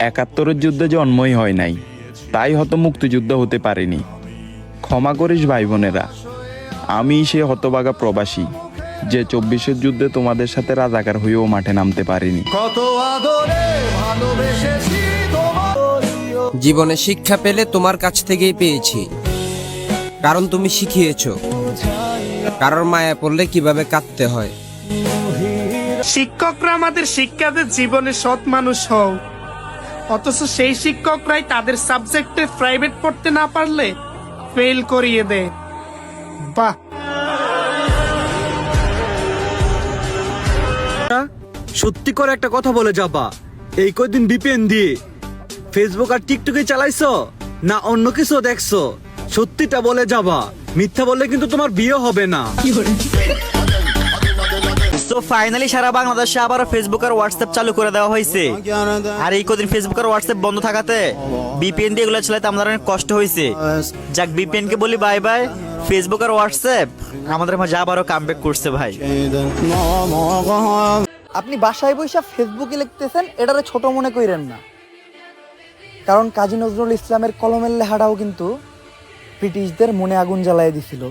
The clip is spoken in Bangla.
71-এর যুদ্ধে জন্মই হয় নাই, তাই হয়তো মুক্তিযুদ্ধ হতে পারেনি। ক্ষমা করিস ভাই বোনেরা, আমি সে হতভাগা প্রবাসী যে 24-এর যুদ্ধে তোমাদের সাথে রাজাকার হয়েও মাঠে নামতে পারিনি। জীবনে শিক্ষা পেলে তোমার কাছ থেকেই পেয়েছি, কারণ তুমি শিখিয়েছো কারোর মায়া পড়লে কিভাবে কাঁদতে হয়। শিক্ষকরা আমাদের শিক্ষাদের জীবনে সৎ মানুষ হও, অথচ সেই শিক্ষকরাই তাদের সাবজেক্টে প্রাইভেট পড়তে না পারলে ফেল করিয়ে দেয়। বাহ। সত্যি করে একটা কথা বলে যাবা, এই কয়দিন VPN দিয়ে ফেসবুক আর টিকটকে চালাইছো না অন্য কিছু দেখছো? সত্যিটা বলে যাবা, মিথ্যা বললে কিন্তু তোমার বিয়ে হবে না। তো ফাইনালি সারা বাংলাদেশে আবার ফেসবুক আর হোয়াটসঅ্যাপ চালু করে দেওয়া হয়েছে। আর এই কদিন ফেসবুক আর হোয়াটসঅ্যাপ বন্ধ থাকাতে VPN দিয়ে এগুলো চালাতে আমাদের অনেক কষ্ট হয়েছে। যাক, VPN কে বলি বাই বাই, ফেসবুক আর হোয়াটসঅ্যাপ আমাদের মাঝে আবারও কামব্যাক করছে ভাই। আপনি বাসায় বসে ফেসবুকে লিখতেছেন, এটারে ছোট মনে কইরেন না, কারণ কাজী নজরুল ইসলামের কলমের লেখাটাও কিন্তু ব্রিটিশদের মনে আগুন জ্বালায় দিছিল।